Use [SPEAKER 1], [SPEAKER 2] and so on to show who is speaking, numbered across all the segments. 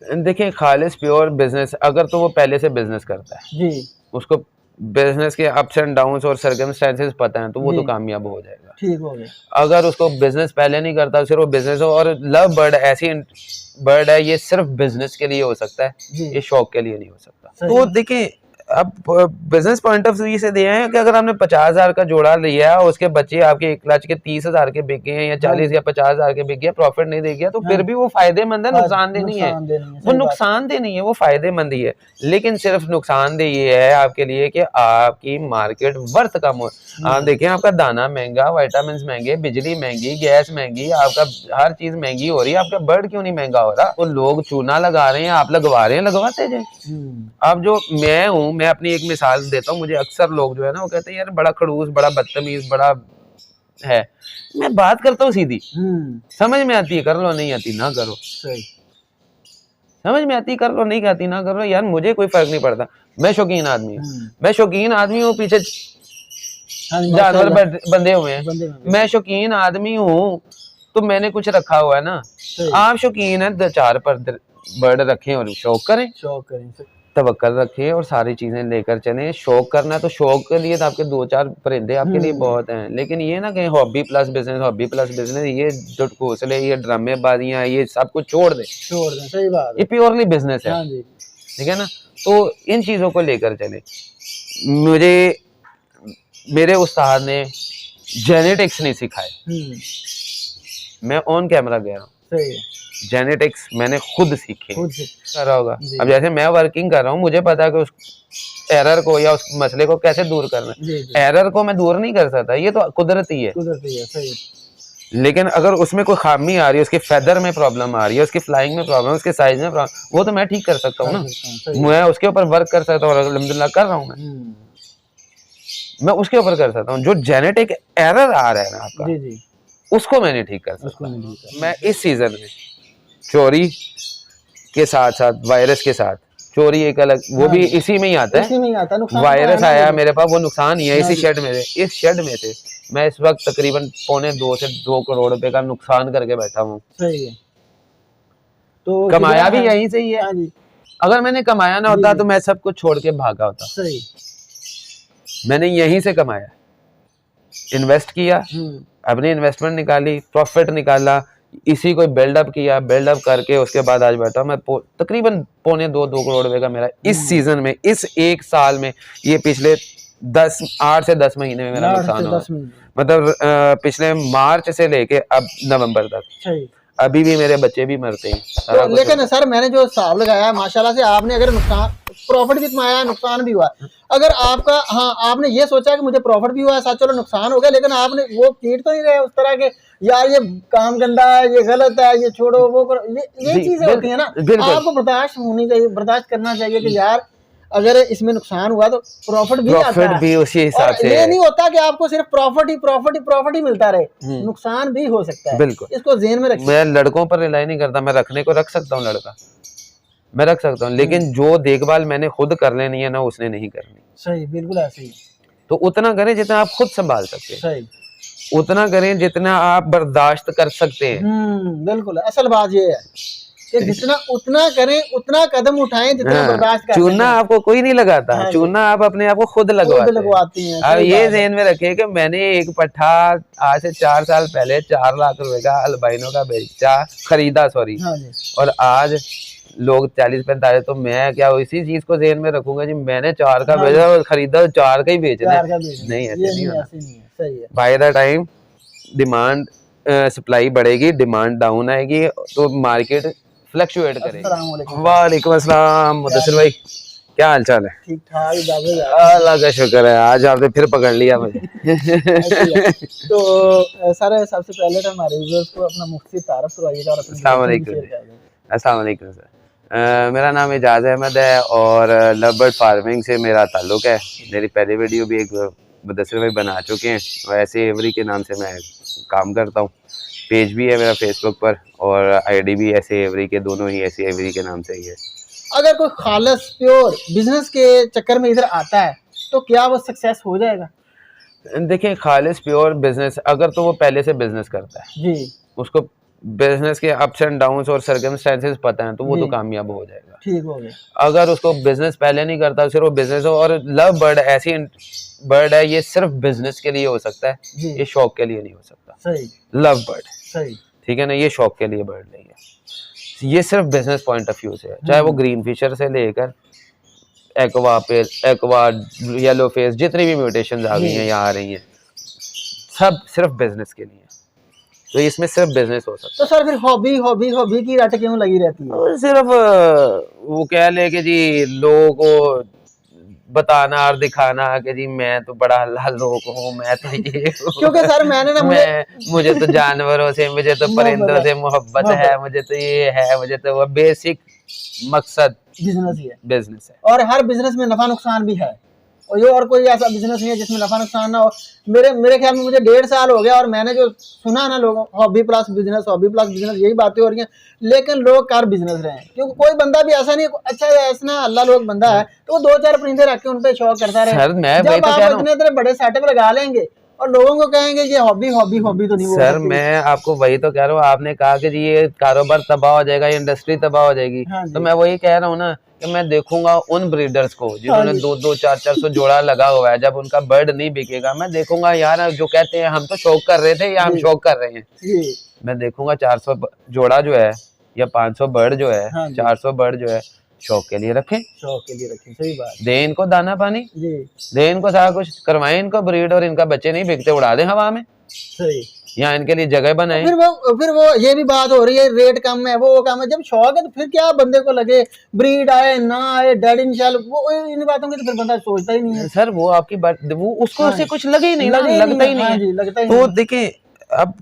[SPEAKER 1] देखिए खालिस pure business अगर तो वो पहले से बिजनेस करता है
[SPEAKER 2] जी
[SPEAKER 1] उसको बिजनेस के अप्स एंड डाउन्स और सर्कमस्टेंसेस पता है तो वो
[SPEAKER 2] जी
[SPEAKER 1] तो कामयाब हो जाएगा।
[SPEAKER 2] ठीक हो गया।
[SPEAKER 1] अगर उसको बिजनेस पहले नहीं करता सिर्फ वो बिजनेस हो और लव बर्ड ऐसी बर्ड है ये सिर्फ बिजनेस के लिए हो सकता है
[SPEAKER 2] जी
[SPEAKER 1] ये शौक के लिए नहीं हो सकता।
[SPEAKER 2] सही
[SPEAKER 1] तो देखिए अब बिजनेस पॉइंट ऑफ व्यू से दिए हैं कि अगर आपने 50,000 का जोड़ा लिया और उसके बच्चे आपके 1 लाख के 30,000 के बिक गए या 40 या 50,000 के बिक गया प्रॉफिट नहीं दे गया तो फिर भी वो फायदेमंद है नुकसानदेह नहीं है। वो नुकसानदेह नहीं है वो फायदेमंद ही है लेकिन सिर्फ नुकसानदेह ये है आपके लिए कि आपकी मार्केट वर्थ कम हो। आप देखें आपका दाना महंगा विटामिन महंगे बिजली महंगी गैस महंगी आपका हर चीज महंगी हो रही है आपका बर्ड क्यों नहीं महंगा हो रहा। वो लोग चूना लगा रहे हैं आप लगवा रहे हैं लगवाते जाए। अब जो मैं हूँ मैं अपनी एक मिसाल देता हूँ मुझे अक्सर लोग जो है ना वो कहते हैं यार बड़ा खड़ूस बड़ा बदतमीज बड़ा है। मैं बात करता हूँ सीधी समझ में आती है कर लो नहीं आती ना करो समझ में आती कर लो नहीं आती ना करो यार मुझे कोई फर्क नहीं पड़ता। मैं शौकीन आदमी हूँ मैं शौकीन आदमी हूँ पीछे जानवर बंधे हुए हैं मैं शौकीन आदमी हूँ तो मैंने कुछ रखा हुआ है ना। आप शौकीन है 2-4 बर्ड रखें और शौक करें तवक्कल रखें और सारी चीजें लेकर चलें। शौक करना तो शौक के लिए तो आपके 2-4 परिंदे आपके लिए बहुत हैं लेकिन ये ना कहीं हॉबी प्लस बिजनेस ये जो घोंसले ये ड्रामेबाजियां ये सब कुछ छोड़ दे
[SPEAKER 2] सही बात है।
[SPEAKER 1] ये प्योरली बिजनेस है ठीक है ना। तो इन चीजों को लेकर चले। मुझे मेरे उस्ताद ने जेनेटिक्स नहीं सिखाए मैं ऑन कैमरा गया हूँ जेनेटिक्स मैंने खुद सीखे कर रहा होगा। अब जैसे मैं वर्किंग कर रहा हूँ मुझे पता है कि उस एरर को या उस मसले को कैसे दूर करना है। एरर को मैं दूर नहीं कर सकता ये तो कुदरती है सही। लेकिन अगर उसमें कोई खामी आ रही है उसके फेदर में प्रॉब्लम आ रही है उसकी फ्लाइंग में प्रॉब्लम उसके साइज में प्रॉब्लम वो तो मैं ठीक कर सकता हूँ ना। मैं उसके ऊपर वर्क कर सकता हूँ अल्हम्दुलिल्लाह कर रहा हूँ मैं उसके ऊपर कर सकता हूँ। जो जेनेटिक एरर आ रहा है ना आपका उसको मैं नहीं ठीक कर सकता। मैं इस सीजन में चोरी के साथ साथ वायरस के साथ चोरी एक अलग वो भी इसी में ही आता है वायरस आया मेरे पास वो नुकसान ही है इसी शेड में से इस शेड में से मैं इस वक्त तकरीबन 1.25 से 2 करोड़ रुपए का नुकसान करके बैठा हूँ। तो कमाया भी यहीं से ही है। अगर मैंने कमाया ना होता तो मैं सब कुछ छोड़ के भागा होता। मैंने यहीं से कमाया इन्वेस्ट किया अपनी इन्वेस्टमेंट निकाली प्रॉफिट निकाला इसी को बिल्डअप किया बिल्डअप करके उसके बाद आज बैठा मैं तकरीबन 1.25-2 करोड़ रुपए का मेरा इस सीजन में इस एक साल में ये पिछले 8 से 10 महीने में मेरा नुकसान हुआ। मतलब पिछले मार्च से लेके अब नवंबर तक अभी भी मेरे बच्चे भी मरते हैं
[SPEAKER 2] तो लेकिन सर मैंने जो हिसाब लगाया माशाल्लाह से आपने अगर नुकसान प्रॉफिट भी कमाया नुकसान भी हुआ अगर आपका हाँ आपने ये सोचा कि मुझे प्रॉफिट भी हुआ साथ चलो नुकसान हो गया लेकिन आपने वो कीट तो नहीं रहे उस तरह के यार ये काम गंदा है ये गलत है ये छोड़ो वो करो ये चीजें होती है ना आपको बर्दाश्त होनी चाहिए बर्दाश्त करना चाहिए कि यार अगर इसमें नुकसान हुआ तो प्रॉफिट
[SPEAKER 1] भी उसी हिसाब से
[SPEAKER 2] ये नहीं होता कि आपको सिर्फ प्रॉफिट ही मिलता रहे नुकसान भी हो सकता है।
[SPEAKER 1] बिल्कुल
[SPEAKER 2] इसको ज़हन में रखिए।
[SPEAKER 1] मैं लड़कों पर रिलाई नहीं करता मैं रखने को रख सकता हूँ लड़का मैं रख सकता हूँ लेकिन जो देखभाल मैंने खुद कर लेनी है ना उसने नहीं करनी।
[SPEAKER 2] सही बिल्कुल ऐसे ही।
[SPEAKER 1] तो उतना करें जितना आप खुद संभाल सकते हैं
[SPEAKER 2] सही
[SPEAKER 1] उतना करें जितना आप बर्दाश्त कर सकते हैं।
[SPEAKER 2] बिल्कुल असल बात ये है कि जितना उतना करें उतना कदम उठाएं जितना बर्दाश्त कर
[SPEAKER 1] चूना आपको कोई नहीं लगाता चूना आप अपने आप को खुद लगवाते हैं। अब ये ज़हन में रखिए कि मैंने एक पट्ठा आज से 4 साल पहले 4 लाख रुपए का अल्बाइनो का खरीदा और आज लोग 40-45 तो मैं क्या इसी चीज को ज़हन में रखूंगा जी मैंने 4 का बेचा और खरीदा 4 का ही बेचना नहीं ऐसे नहीं होना। By the time demand supply बढ़ेगी डिमांड डाउन आएगी तो मार्केट फ्लक्चुएट करेगी। वालेकुम अस्सलाम मुदस्सिर भाई क्या हाल चाल है?
[SPEAKER 2] ठीक ठाक
[SPEAKER 1] अल्लाह का शुक्र है आज आपने फिर पकड़ लिया मुझे।
[SPEAKER 2] तो सर सबसे पहले तो हमारे व्यूअर्स को अपना मुख्तसर तारुफ करवाइएगा और
[SPEAKER 1] अस्सलाम वालेकुम सर मेरा नाम एजाज अहमद है और लव बर्ड फार्मिंग से मेरा ताल्लुक है। मेरी पहली वीडियो भी एक मुदस्सिर भाई बना चुके हैं वैसे एवरी के नाम से मैं काम करता हूँ पेज भी है मेरा फेसबुक पर और आईडी भी ऐसे एवरी के दोनों ही ऐसे एवरी के नाम से ही है।
[SPEAKER 2] अगर कोई खालिस प्योर बिजनेस के चक्कर में इधर आता है तो क्या वो सक्सेस हो जाएगा?
[SPEAKER 1] देखिए खालिस प्योर बिजनेस अगर तो वो पहले से बिजनेस करता है
[SPEAKER 2] जी
[SPEAKER 1] उसको बिजनेस के अप्स एंड डाउन्स और सर्कमस्टेंसेस पता है तो वो तो
[SPEAKER 2] जी।
[SPEAKER 1] कामयाब हो जाएगा।
[SPEAKER 2] ठीक हो गया।
[SPEAKER 1] अगर उसको बिजनेस पहले नहीं करता, सिर्फ वो बिजनेस हो, और लव बर्ड ऐसी बर्ड है, ये सिर्फ बिजनेस के लिए हो सकता है,
[SPEAKER 2] जी।
[SPEAKER 1] ये शौक के लिए नहीं हो सकता।
[SPEAKER 2] सही।
[SPEAKER 1] लव बर्ड,
[SPEAKER 2] सही।
[SPEAKER 1] ठीक है ना, ये शौक के लिए बर्ड नहीं है, ये सिर्फ बिजनेस पॉइंट ऑफ व्यू से है। चाहे वो ग्रीन फिशर से लेकर एक्वा पे, एक्वा, येलो फेस, जितनी भी म्यूटेशन आ गई हैं या आ रही हैं, सब सिर्फ बिजनेस के लिए है। तो इसमें सिर्फ बिजनेस हो सकता
[SPEAKER 2] तो सर फिर हॉबी हॉबी हॉबी की रट क्यों लगी रहती है?
[SPEAKER 1] है। सिर्फ वो कह ले कि जी लोगों को बताना और दिखाना कि जी मैं तो बड़ा लाल लोग हूँ, मैं तो ये हूँ।
[SPEAKER 2] क्योंकि सर मैंने ना
[SPEAKER 1] मुझे तो जानवरों से, मुझे तो परिंदों से मोहब्बत है, मुझे तो ये है, मुझे तो वो बेसिक मकसद
[SPEAKER 2] बिजनेस ही है,
[SPEAKER 1] बिजनेस है।
[SPEAKER 2] और हर बिजनेस में नफा नुकसान भी है, और ये और कोई ऐसा बिजनेस नहीं है जिसमें नफा नुकसान ना हो। मेरे ख्याल में मुझे 1.5 साल हो गया और मैंने जो सुना ना लोगों, hobby plus business, hobby plus business, यही बातें हो रही हैं, लेकिन लोग कर बिजनेस रहे हैं। क्योंकि कोई बंदा भी ऐसा नहीं, अच्छा ऐसा ना अल्लाह लोग बंदा है तो वो 2-4 परिंदे रख के उन पे शौक करता रहे।
[SPEAKER 1] सर मैं वही
[SPEAKER 2] जब
[SPEAKER 1] तो
[SPEAKER 2] आप
[SPEAKER 1] कह रहा हूँ
[SPEAKER 2] इतने इतने बड़े सेटअप लगा लेंगे और लोगों को कहेंगे ये हॉबी हॉबी हॉबी तो नहीं बोल
[SPEAKER 1] सर,
[SPEAKER 2] सकते।
[SPEAKER 1] मैं आपको वही तो कह रहा हूँ। आपने कहा कि जी ये कारोबार तबाह हो जाएगा, ये इंडस्ट्री तबाह हो जाएगी,
[SPEAKER 2] हाँ जी।
[SPEAKER 1] तो मैं वही कह रहा हूँ ना कि मैं देखूंगा उन ब्रीडर्स को जिन्होंने
[SPEAKER 2] हाँ जी।
[SPEAKER 1] 2-2, 400 जोड़ा लगा हुआ है, जब उनका बर्ड नहीं बिकेगा, मैं देखूंगा यार जो कहते हैं हम तो शौक कर रहे थे या हम
[SPEAKER 2] जी।
[SPEAKER 1] शौक कर रहे हैं,
[SPEAKER 2] जी।
[SPEAKER 1] मैं देखूंगा 400 जोड़ा जो है या 500 बर्ड जो है,
[SPEAKER 2] हाँ जी।
[SPEAKER 1] 400 बर्ड जो है शौक के लिए रखें,
[SPEAKER 2] शौक के लिए रखें, सही बात।
[SPEAKER 1] दे इनको दाना पानी,
[SPEAKER 2] जी।
[SPEAKER 1] दे इनको सारा कुछ, करवाएं इनको ब्रीड, और इनका बच्चे नहीं बिकते उड़ा दें हवा में,
[SPEAKER 2] सही।
[SPEAKER 1] या इनके लिए जगह बनाए।
[SPEAKER 2] फिर वो ये भी बात हो रही है, रेट कम है, वो कम है। जब शौक है तो फिर क्या बंदे को लगे, ब्रीड आए ना आए, डेड इन शेल, वो इन बातों की तो फिर बंदा सोचता ही नहीं है।
[SPEAKER 1] सर वो आपकी बात, वो उसको
[SPEAKER 2] हाँ
[SPEAKER 1] उससे कुछ लगे ही नहीं ना,
[SPEAKER 2] लगे ही
[SPEAKER 1] लगता ही
[SPEAKER 2] नहीं,
[SPEAKER 1] नहीं
[SPEAKER 2] हाँ
[SPEAKER 1] है।
[SPEAKER 2] जी, लगता ही
[SPEAKER 1] तो
[SPEAKER 2] नहीं।
[SPEAKER 1] देखिए अब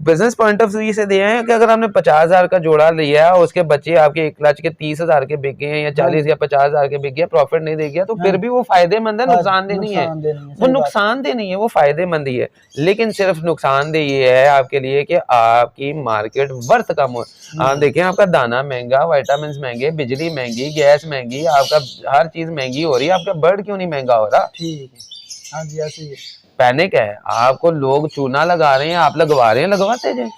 [SPEAKER 1] बिजनेस पॉइंट ऑफ व्यू से दिए हैं कि अगर आपने 50,000 का जोड़ा लिया है और उसके बच्चे आपके 1 लाख के 30,000 के बिक गए हैं या 40 या 50,000 के बिक गए, प्रॉफिट नहीं दे गया, तो फिर भी वो फायदेमंद है, नुकसानदेह नहीं है। वो नुकसानदेह नहीं है, वो फायदेमंद ही है। लेकिन सिर्फ नुकसानदेह ये है आपके लिए कि आपकी मार्केट वर्थ कम हो। आप देखें आपका दाना महंगा, विटामिन महंगे, बिजली महंगी, गैस महंगी, आपका हर चीज महंगी हो रही है, आपका बर्ड क्यों नहीं महंगा हो रहा?
[SPEAKER 2] ठीक है, हाँ जी, ऐसे ही है।
[SPEAKER 1] पैनिक है, आपको लोग चूना लगा रहे हैं, आप लगवा रहे हैं, लगवाते जाए।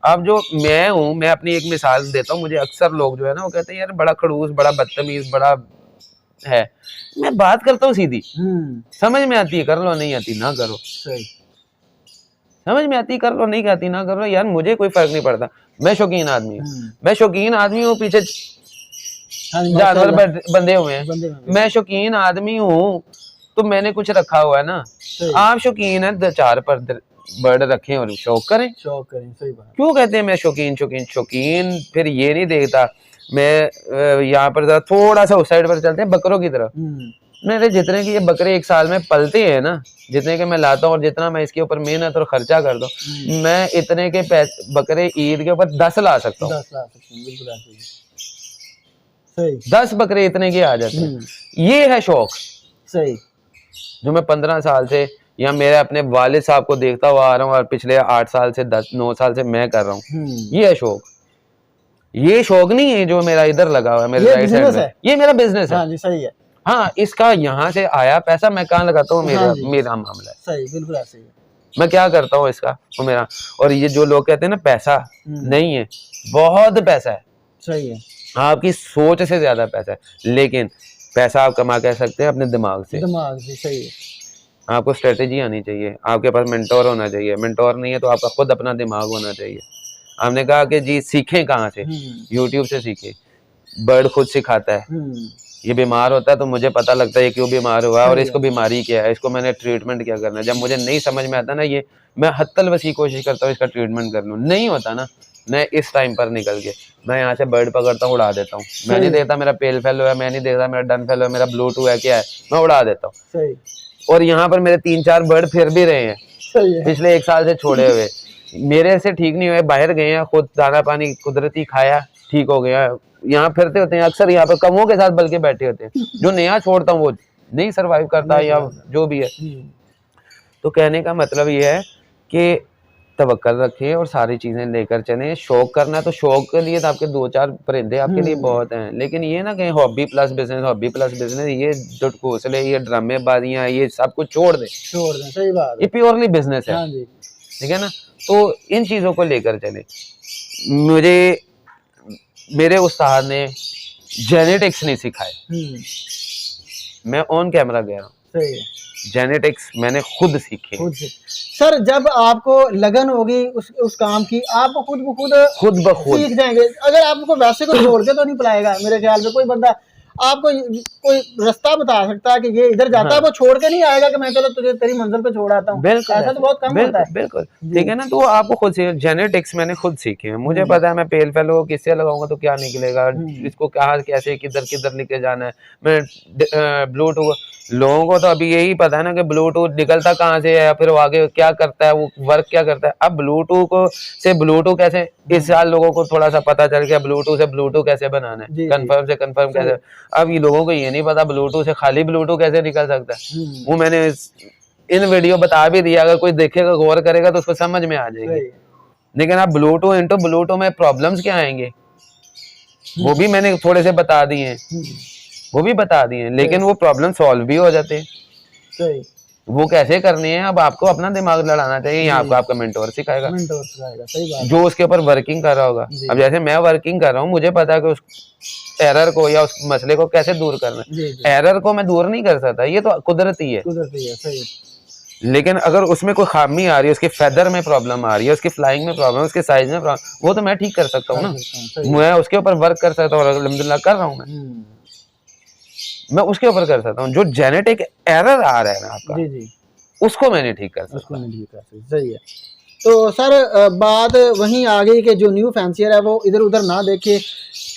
[SPEAKER 1] अब जो मैं हूँ, मैं अपनी एक मिसाल देता हूँ, मुझे अक्सर लोग जो है ना वो कहते हैं यार बड़ा खड़ूस, बड़ा बदतमीज, बड़ा है। मैं बात करता हूँ सीधी, समझ में आती है कर लो, नहीं आती ना करो।
[SPEAKER 2] सही।
[SPEAKER 1] समझ में आती कर लो, नहीं आती ना करो यार, मुझे कोई फर्क नहीं पड़ता। मैं शौकीन आदमी हूँ, मैं शौकीन आदमी हूँ, पीछे जानवर बंधे हुए हैं, मैं शौकीन आदमी हूँ, तो मैंने कुछ रखा हुआ है ना। आप शौकीन है, 4 पर बर्ड रखें और शौक करें, शौक करें। सही बात। क्यों कहते हैं मैं शौकीन शौकीन शौकीन? फिर ये नहीं देखता मैं यहाँ पर थोड़ा सा उस साइड पर चलते हैं, बकरों की तरफ। मेरे जितने की ये बकरे 1 साल में पलते हैं ना, जितने के मैं लाता हूँ और जितना मैं इसके ऊपर मेहनत और खर्चा कर दूं, मैं इतने के बकरे ईद के ऊपर 10 ला सकता हूँ। 10 ला सकता हूँ, बिल्कुल सही। 10 बकरे इतने के आ जाते हैं। ये है शौक। सही। जो मैं 15 साल से या मेरे अपने वालिद साहब को देखता हुआ आ रहा हूँ और पिछले 8 साल से 9 साल से मैं कर रहा हूँ, ये है शौक। ये शौक नहीं है जो मेरा इधर लगा हुआ है मेरे राइट साइड में, ये मेरा बिजनेस है। हाँ जी, सही है। हाँ, इसका यहाँ से आया पैसा मैं कहाँ लगाता हूँ, मेरा मामला है। सही, बिल्कुल ऐसे ही है। मैं क्या करता हूँ इसका, वो मेरा। और ये जो लोग कहते हैं ना पैसा नहीं है, बहुत पैसा है। सही है, आपकी सोच से ज्यादा पैसा है। लेकिन पैसा आप कमा कह सकते हैं अपने दिमाग से। सही है। आपको स्ट्रेटेजी आनी चाहिए, आपके पास मेंटोर होना चाहिए। मेंटोर नहीं है तो आपका खुद अपना दिमाग होना चाहिए। हमने कहा कि जी सीखें कहाँ से? यूट्यूब से सीखें। बर्ड खुद सिखाता है। ये बीमार होता है तो मुझे पता लगता है ये क्यों बीमार हुआ है और इसको बीमारी क्या है, इसको मैंने ट्रीटमेंट क्या करना है। जब मुझे नहीं समझ में आता ना, ये मैं हत्तल वसी कोशिश करता हूँ इसका ट्रीटमेंट कर लूँ, नहीं होता ना, मैं इस टाइम पर निकल के मैं यहाँ से बर्ड पकड़ता हूँ, उड़ा देता हूँ। मैं नहीं देखता मेरा पेल फेलो है, मैं नहीं देखता मेरा डन फेलो है, मेरा ब्लू2 है, क्या है, मैं उड़ा देता हूँ। और यहाँ पर मेरे 3-4 बर्ड फिर भी रहे हैं पिछले 1 साल से छोड़े हुए, मेरे से ठीक नहीं हुए, बाहर गए हैं, खुद दाना पानी कुदरती खाया, ठीक हो गया। यहाँ फिरते होते हैं अक्सर, यहाँ पर कमों के साथ बल्कि बैठे होते हैं। जो नया छोड़ता हूँ वो नहीं सरवाइव करता या जो भी है। तो कहने का मतलब ये है कि तवक्कल रखें और सारी चीजें लेकर चलें। शौक करना है तो शौक के लिए तो आपके 2-4 परिंदे आपके लिए बहुत हैं, लेकिन ये ना कहीं hobby plus business, hobby plus business, ये जो घोंसले, ये ड्रामेबाजियां, ये सब कुछ छोड़ दें। सही बात है, ये प्योरली बिजनेस है। ठीक है ना? तो इन चीजों को लेकर चले। मुझे मेरे उस्ताद ने जेनेटिक्स नहीं सिखाए, मैं ऑन कैमरा गया हूँ,
[SPEAKER 2] सही है,
[SPEAKER 1] जेनेटिक्स मैंने खुद सीखे।
[SPEAKER 2] खुद से। सर जब आपको लगन होगी उस काम की, आप खुद ब खुद सीख जाएंगे। अगर आपको वैसे को छोड़ के तो नहीं पिलाएगा मेरे ख्याल में कोई बंदा। आपको कोई रास्ता बता सकता है कि ये इधर जाता है, वो छोड़ के नहीं आएगा कि मैं चलो तुझे तेरी मंजिल पे छोड़ आता हूँ।
[SPEAKER 1] बिल्कुल,
[SPEAKER 2] ऐसा तो बहुत कम होता है।
[SPEAKER 1] बिल्कुल ठीक है ना। तो आपको खुद से जेनेटिक्स मैंने खुद सीखे हैं। मुझे पता है मैं पेल फेलो किससे लगाऊंगा तो क्या निकलेगा, इसको कहाँ कैसे किधर किधर लेके जाना है। मैं ब्लूटूथ, लोगों को तो अभी यही पता है ना कि ब्लूटूथ निकलता कहाँ से है, फिर वो आगे क्या करता है, वो वर्क क्या करता है। अब ब्लूटूथ को से ब्लूटूथ कैसे, इस साल लोगों को थोड़ा सा पता चल गया ब्लूटूथ से ब्लूटूथ कैसे बनाना है, कंफर्म से कंफर्म कैसे। अब ये लोगों को ये नहीं पता ब्लूटूथ से खाली ब्लूटूथ कैसे निकल सकता है। वो मैंने इन वीडियो बता भी दिया, अगर कोई देखेगा गौर करेगा तो उसको समझ में आ जाएगी। लेकिन अब ब्लूटूथ इंटू ब्लूटूथ में प्रॉब्लम्स क्या आएंगे वो भी मैंने थोड़े से बता दिए हैं, वो भी बता दिए हैं, लेकिन वो प्रॉब्लम सॉल्व भी हो जाते हैं। वो कैसे करनी है अब आपको अपना दिमाग लड़ाना चाहिए, या आपको आपका मेंटोर सिखाएगा,
[SPEAKER 2] सही बात,
[SPEAKER 1] जो उसके ऊपर वर्किंग कर रहा होगा। अब जैसे मैं वर्किंग कर रहा हूँ, मुझे पता है कि उस एरर को या उस मसले को कैसे दूर करना है। एरर को मैं दूर नहीं कर सकता, ये तो कुदरती है,
[SPEAKER 2] सही।
[SPEAKER 1] लेकिन अगर उसमें कोई खामी आ रही है, उसके फेदर में प्रॉब्लम आ रही है, उसकी फ्लाइंग में प्रॉब्लम, उसके साइज में प्रॉब्लम, वो तो मैं ठीक कर सकता हूँ ना, मैं उसके ऊपर वर्क कर सकता हूँ और अल्हम्दुलिल्लाह कर रहा हूँ। मैं उसके ऊपर कर सकता हूँ। जो जेनेटिक एरर आ रहा है ना आपका, उसको मैंने ठीक कर सकता हूँ।
[SPEAKER 2] सही है। तो सर बात वहीं आ गई कि जो न्यू फैंसियर है वो इधर उधर ना देखे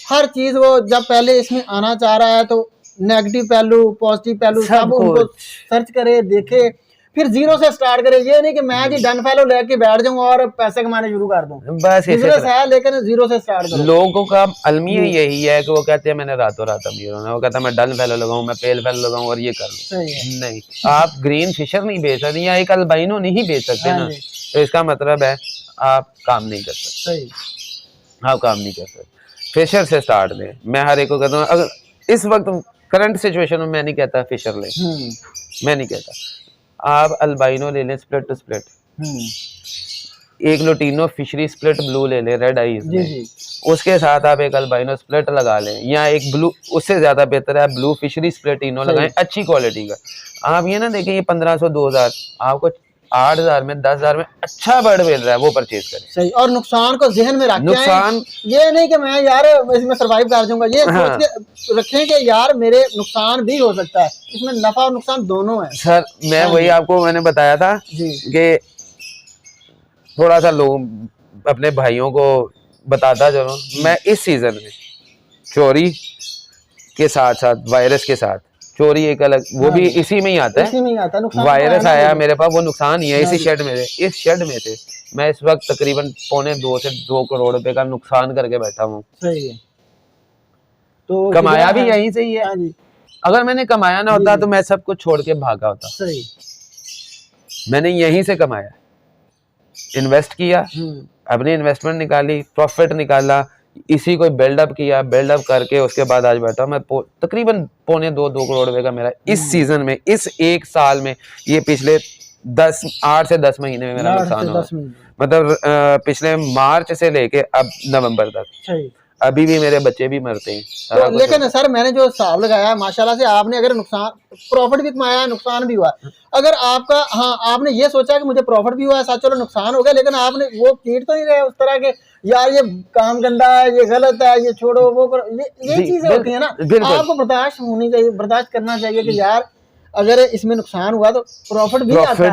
[SPEAKER 2] हर चीज। वो जब पहले इसमें आना चाह रहा है तो नेगेटिव पहलू पॉजिटिव पहलू सब उनको सर्च करे, देखे, फिर जीरो से स्टार्ट करे। ये नहीं कि मैं जी डन फैलो लेके बैठ जाऊं और पैसे कमाने शुरू कर दूं, बस बिजनेस है लेकिन जीरो से स्टार्ट करो।
[SPEAKER 1] लोगों का अलमिया यही है कि वो कहते हैं मैंने रातों रात अमीर होना, वो कहता है मैं डन फैलो लगाऊं, मैं पेल फैलो लगाऊं और ये कर लूं। नहीं, आप ग्रीन फिशर नहीं बेच सकते या एक अल्बाइनो नहीं बेच सकते ना, तो इसका मतलब है आप काम नहीं कर सकते, आप काम नहीं कर सकते। फिशर से स्टार्ट दें। मैं हर एक को कहता हूँ, अगर इस वक्त करंट सिचुएशन में मैं नहीं कहता फिशर ले, मैं नहीं कहता, आप अल्बाइनो ले लें स्प्लिट टू स्प्लिट, एक लोटिनो फिशरी स्प्लिट ब्लू ले लें रेड आईज में, उसके साथ आप एक अल्बाइनो स्प्लिट लगा लें, या एक ब्लू, उससे ज्यादा बेहतर है ब्लू फिशरी स्प्लिटिनो लगाएं अच्छी क्वालिटी का। आप ये ना देखें ये 1500 2000 आपको 8000 में 10,000 में अच्छा बर्ड मिल रहा है, वो परचेज करें।
[SPEAKER 2] सही। और नुकसान को जहन में रखें,
[SPEAKER 1] नुकसान
[SPEAKER 2] ये नहीं कि मैं यार इसमें सरवाइव कर जाऊंगा, ये सोच के रखें कि यार मेरे नुकसान भी हो सकता है, इसमें नफा और नुकसान दोनों है।
[SPEAKER 1] सर मैं वही आपको मैंने बताया था कि थोड़ा सा लोग अपने भाइयों को बताता चलो। मैं इस सीजन में चोरी के साथ साथ वायरस के साथ, चोरी एक अलग, वो भी इसी में ही आता है, वायरस आया मेरे पास, वो नुकसान ही है। इसी शेड में से, इस शेड में से मैं इस वक्त तकरीबन 1.25 से 2 करोड़ रुपए का नुकसान करके बैठा हूँ।
[SPEAKER 2] सही है। तो
[SPEAKER 1] कमाया भी यहीं से ही है। अगर मैंने कमाया ना होता तो मैं सब कुछ छोड़ के भागा होता।
[SPEAKER 2] सही।
[SPEAKER 1] मैंने यहीं से कमाया, इन्वेस्ट किया, अपनी इन्वेस्टमेंट निकाली, प्रॉफिट निकाला, इसी को बिल्डअप किया, बिल्डअप करके उसके बाद आज बैठा मैं तकरीबन 1.25-2 करोड़ रुपए का मेरा इस सीजन में, इस एक साल में, ये पिछले 8 से 10 महीने में मेरा नुकसान हुआ। मतलब पिछले मार्च से लेके अब नवंबर तक अभी भी मेरे बच्चे भी मरते हैं।
[SPEAKER 2] तो लेकिन सर मैंने जो हिसाब लगाया माशाल्लाह से, आपने अगर नुकसान प्रॉफिट भी कमाया नुकसान भी हुआ, अगर आपका आपने ये सोचा कि मुझे प्रॉफिट भी हुआ, साथ चलो नुकसान हो गया, लेकिन आपने वो कीट तो नहीं रहे उस तरह के यार ये काम गंदा है, ये गलत है, ये छोड़ो, वो करो, ये चीजें होती है ना। आपको बर्दाश्त होनी चाहिए, बर्दाश्त करना चाहिए कि यार अगर इसमें नुकसान हुआ तो प्रॉफिट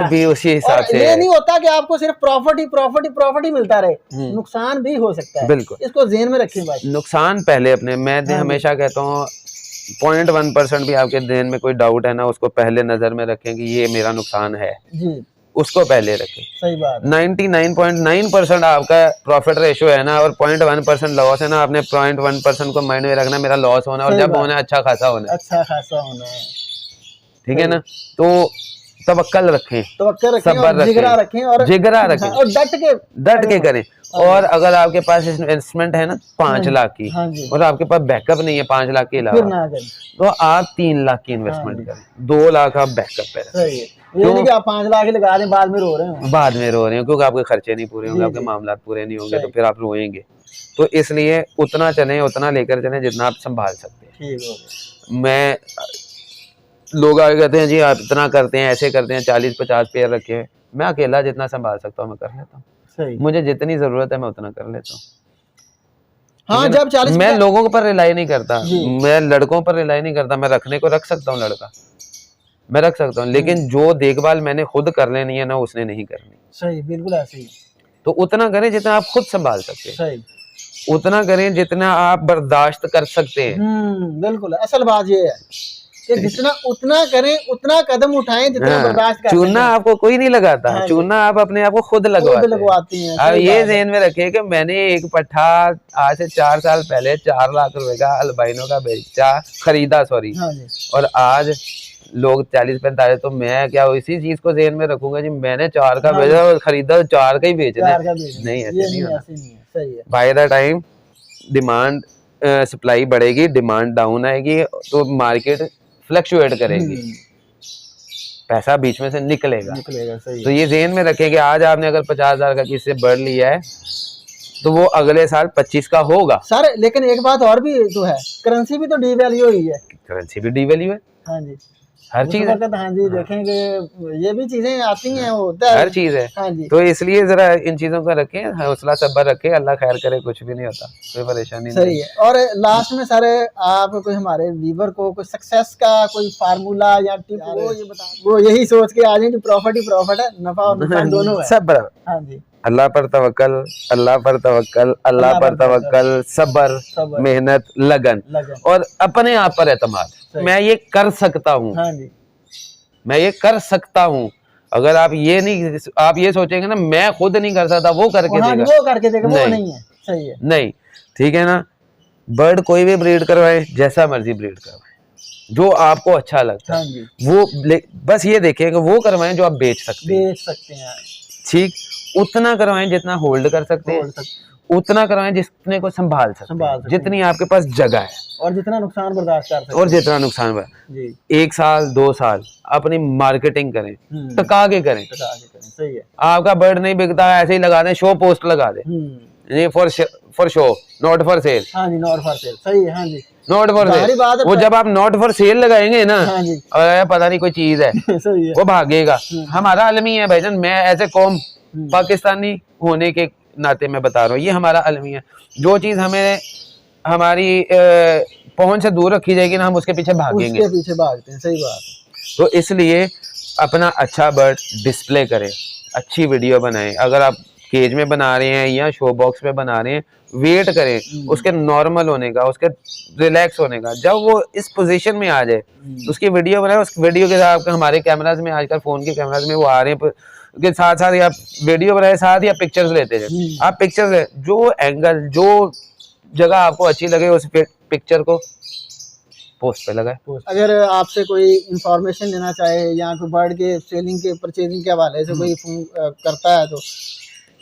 [SPEAKER 1] भी उसी हिसाब से।
[SPEAKER 2] ये नहीं होता कि आपको सिर्फ प्रॉफिट ही मिलता रहे, नुकसान भी हो सकता है।
[SPEAKER 1] बिल्कुल,
[SPEAKER 2] इसको ज़हन में रखें भाई।
[SPEAKER 1] नुकसान पहले अपने, मैं हमेशा कहता हूँ 0.1% भी आपके ध्यान में कोई डाउट है ना, उसको पहले नजर में रखें कि ये मेरा नुकसान है जी, उसको पहले रखें।
[SPEAKER 2] सही बात।
[SPEAKER 1] 99.9% आपका प्रॉफिट रेशो है ना, और 0.1% लॉस है ना, आपने 0.1% को माइंड में रखना, मेरा लॉस होना, और जब होना अच्छा खासा होना है, ठीक है ना। तो तवक्कल रखें, सब्र रखें, और जिगरा रखें,
[SPEAKER 2] और डट के
[SPEAKER 1] करें। और अगर आपके पास इन्वेस्टमेंट है ना 5 लाख की, और आपके पास बैकअप नहीं है 5 लाख के अलावा, तो आप 3 लाख की इन्वेस्टमेंट करें, 2 लाख आप बैकअप पे रखें।
[SPEAKER 2] ये नहीं कि आप 5 लाख ही लगा दें बाद में रो रहे हो।
[SPEAKER 1] बाद में रो रहे हो क्योंकि आपके खर्चे नहीं पूरे होंगे, आपके मामला पूरे नहीं होंगे, तो फिर आप रोएंगे। तो इसलिए उतना चलें, उतना लेकर चलें जितना आप संभाल सकते हैं।
[SPEAKER 2] ठीक हो गया।
[SPEAKER 1] मैं लोग आगे कहते हैं जी आप इतना करते हैं, ऐसे करते हैं, 40-50 पेयर रखे हैं। मैं अकेला जितना संभाल सकता हूँ मैं कर लेता हूँ।
[SPEAKER 2] सही।
[SPEAKER 1] मुझे जितनी जरूरत है मैं उतना कर लेता हूँ।
[SPEAKER 2] हाँ, जब 40
[SPEAKER 1] मैं लोगों पर रिलाई नहीं करता,
[SPEAKER 2] जी।
[SPEAKER 1] मैं लड़कों पर रिलाई नहीं करता। मैं रखने को रख सकता हूँ, लड़का मैं रख सकता हूँ, लेकिन जो देखभाल मैंने खुद कर लेनी है ना उसने नहीं करनी।
[SPEAKER 2] सही, बिल्कुल ऐसे ही।
[SPEAKER 1] तो उतना करें जितना आप खुद संभाल सकते हैं,
[SPEAKER 2] सही।
[SPEAKER 1] उतना करें जितना आप बर्दाश्त कर सकते हैं।
[SPEAKER 2] बिल्कुल। असल बात ये है कि जितना उतना करें, उतना कदम उठाएं जितना बर्दाश्त कर
[SPEAKER 1] चूना आपको कोई नहीं लगाता।
[SPEAKER 2] हाँ,
[SPEAKER 1] चूना आप अपने आप को खुद
[SPEAKER 2] लगवाती हैं।
[SPEAKER 1] अब ये ज़हन में रखिए कि मैंने एक पट्ठा आज से 4 साल पहले 4 लाख रुपए का अल्बाइनो का खरीदा
[SPEAKER 2] हाँ जी।
[SPEAKER 1] और आज लोग 40-45, तो मैं क्या इसी चीज को ज़हन में रखूंगा जी मैंने 4 का बेचा और खरीदा 4 का ही बेचना है। नहीं, ऐसे नहीं होना।
[SPEAKER 2] सही है।
[SPEAKER 1] By the time demand supply बढ़ेगी, डिमांड डाउन आएगी तो मार्केट फ्लक्चुएट करेगी, पैसा बीच में से निकलेगा।
[SPEAKER 2] सही।
[SPEAKER 1] तो ये ज़हन में रखें कि आज आपने अगर 50,000 का किसी से बढ़ लिया है तो वो अगले साल 25 का होगा
[SPEAKER 2] सर। लेकिन एक बात और भी तो है, करेंसी भी तो डीवैल्यू हुई है।
[SPEAKER 1] करेंसी भी डीवैल्यू है।
[SPEAKER 2] हाँ जी,
[SPEAKER 1] हर चीज है।
[SPEAKER 2] हाँ जी, देखेंगे ये भी चीजें आती हैं, वो होता है,
[SPEAKER 1] हर चीज है।
[SPEAKER 2] हाँ जी।
[SPEAKER 1] तो इसलिए जरा इन चीजों का रखें, हौसला सब्र रखें, अल्लाह खैर करे, कुछ भी नहीं होता, कोई परेशानी नहीं।
[SPEAKER 2] सही है। और लास्ट में सर आप कोई हमारे व्यूअर को कोई सक्सेस का कोई फार्मूला या टिप वो ये बता, वो यही सोच के आ जाए कि प्रॉफिट ही प्रॉफिट है, नफा और नुकसान दोनों है।
[SPEAKER 1] सब्र।
[SPEAKER 2] हाँ जी।
[SPEAKER 1] अल्लाह पर तवक्कल, अल्लाह पर तवक्कल, अल्लाह पर तवक्कल, सब्र, मेहनत, लगन और अपने आप पर एतमाद। मैं ये कर सकता हूँ।
[SPEAKER 2] हाँ जी,
[SPEAKER 1] मैं ये कर सकता हूँ। अगर आप ये नहीं, आप ये सोचेंगे ना मैं खुद नहीं कर सकता, वो करके देगा,
[SPEAKER 2] वो करके देगा, वो नहीं है। सही है।
[SPEAKER 1] नहीं, ठीक है ना। बर्ड कोई भी ब्रीड करवाए, जैसा मर्जी ब्रीड करवाए, जो आपको अच्छा लगता है वो बस ये देखें कि वो करवाएं जो आप बेच सकते हैं। ठीक, उतना करवाएं जितना होल्ड कर सकते हैं, उतना करवाएं जितने को संभाल सकते, जितनी आपके पास जगह है,
[SPEAKER 2] और जितना नुकसान बर्दाश्त कर सकते,
[SPEAKER 1] और जितना नुकसान 1 साल 2 साल अपनी मार्केटिंग करें, टका के करें। सही है। आपका बर्ड नहीं बिकता, ऐसे ही लगा दें, शो पोस्ट लगा दें, for show, not for sale. हाँ जी, नॉट फॉर सेल। सही है। हाँ जी, नॉट फॉर सेल। वो जब आप नॉट फॉर सेल लगाएंगे ना, और पता नहीं कोई चीज है सही है, वो भागेगा। हमारा अलमी है भाईजान, मैं ऐसे कौम पाकिस्तानी होने के नाते मैं बता रहा हूँ, ये हमारा अलमी है। जो चीज हमें हमारी पहुंच से दूर रखी जाएगी ना, हम उसके पीछे भागेंगे, उसके पीछे भागते हैं। सही बात है। तो इसलिए अपना अच्छा बर्ड डिस्प्ले करें, अच्छी वीडियो बनाएं। अगर आप केज में बना रहे हैं या शो बॉक्स में बना रहे हैं, वेट करें उसके नॉर्मल होने का, उसके रिलैक्स होने का। जब वो इस पोजीशन में आ जाए उसकी वीडियो बनाए। उस वीडियो के साथ हमारे कैमराज में, आजकल फोन के कैमराज में वो आ रहे हैं के साथ साथ, या वीडियो बनाए साथ या पिक्चर्स लेते हैं। आप पिक्चर्स ले, जो एंगल, जो जगह आपको अच्छी लगे उस पिक्चर को पोस्ट पे लगाए। अगर आपसे कोई इंफॉर्मेशन लेना चाहे या कोई बर्ड के सेलिंग के परचेजिंग के हवाले से कोई फोन करता है तो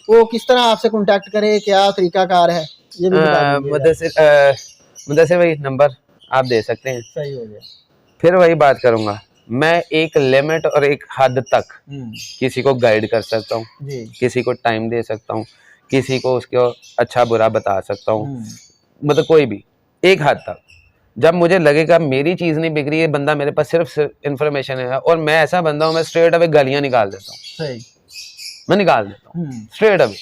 [SPEAKER 1] वो किस तरह आपसे कांटेक्ट करे, क्या तरीकाकार है, ये भी बता दीजिए। मुदस्सिर भाई नंबर आप दे सकते हैं। सही हो गया। फिर वही बात करूंगा, मैं एक लिमिट और एक हद तक किसी को गाइड कर सकता हूँ, किसी को टाइम दे सकता हूँ, किसी को उसको अच्छा बुरा बता सकता हूँ, मतलब कोई भी एक हद तक। जब मुझे लगेगा मेरी चीज नहीं बिक रही है, बंदा मेरे पास सिर्फ इन्फॉर्मेशन है, और मैं ऐसा बंदा हूँ, मैं स्ट्रेट अवे गालियां निकाल देता हूँ। मैं निकाल देता हूँ स्ट्रेट अवे।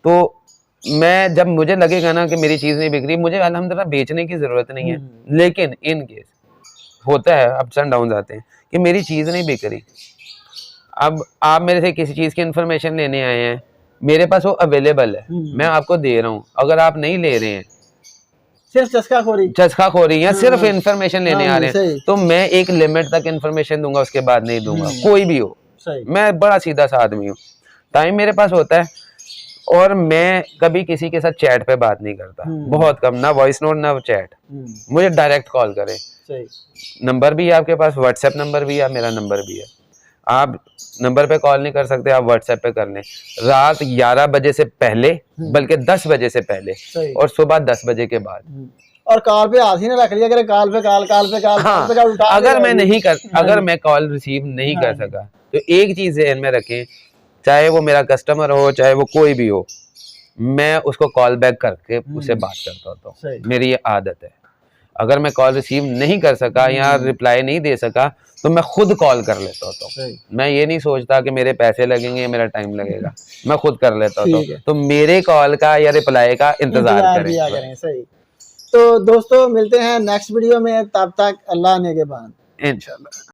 [SPEAKER 1] तो मैं जब मुझे लगेगा ना कि मेरी चीज नहीं बिक रही, मुझे अल्हम्दुलिल्लाह बेचने की जरूरत नहीं है, लेकिन इन केस होता है, अप्स एंड डाउन आते हैं कि मेरी चीज नहीं बिक रही, अब आप मेरे से किसी चीज की इन्फॉर्मेशन लेने आए हैं, मेरे पास वो अवेलेबल है, मैं आपको दे रहा हूँ, अगर आप नहीं ले रहे हैं, सिर्फ चस्का खोरी या सिर्फ इन्फॉर्मेशन लेने आ रहे हैं, तो मैं एक लिमिट तक इन्फॉर्मेशन दूंगा, उसके बाद नहीं दूंगा, कोई भी हो। मैं बड़ा सीधा सा आदमी हूँ, टाइम मेरे पास होता है, और मैं कभी किसी के साथ चैट पे बात नहीं करता, बहुत कम, ना वॉइस नोट ना चैट, मुझे डायरेक्ट कॉल करें। नंबर भी है आपके पास, व्हाट्सएप नंबर भी है, मेरा नंबर भी है, आप नंबर पे कॉल नहीं कर सकते, आप व्हाट्सएप पे कर लें, रात 11 बजे से पहले, बल्कि 10 बजे से पहले, और सुबह 10 बजे के बाद। और कॉल पे हाथ ही ना रख लिया, अगर कॉल पे कॉल, हाँ, अगर मैं नहीं कर, अगर मैं कॉल रिसीव नहीं कर सका तो एक चीज ध्यान में रखें, चाहे वो मेरा कस्टमर हो चाहे वो कोई भी हो, मैं उसको कॉल बैक करके उससे बात करता होता हूँ।
[SPEAKER 2] सही।
[SPEAKER 1] मेरी ये आदत है। अगर मैं कॉल रिसीव नहीं कर सका या रिप्लाई नहीं दे सका तो मैं खुद कॉल कर लेता होता हूँ।
[SPEAKER 2] सही।
[SPEAKER 1] मैं ये नहीं सोचता कि मेरे पैसे लगेंगे या मेरा टाइम लगेगा, मैं खुद कर लेता होता
[SPEAKER 2] ठीक है।
[SPEAKER 1] हूँ। तो मेरे कॉल का या रिप्लाई का इंतजार
[SPEAKER 2] किया
[SPEAKER 1] करें।
[SPEAKER 2] करें। सही। तो दोस्तों मिलते हैं नेक्स्ट वीडियो में, तब तक अल्लाह ने के बाद।
[SPEAKER 1] इंशाल्लाह।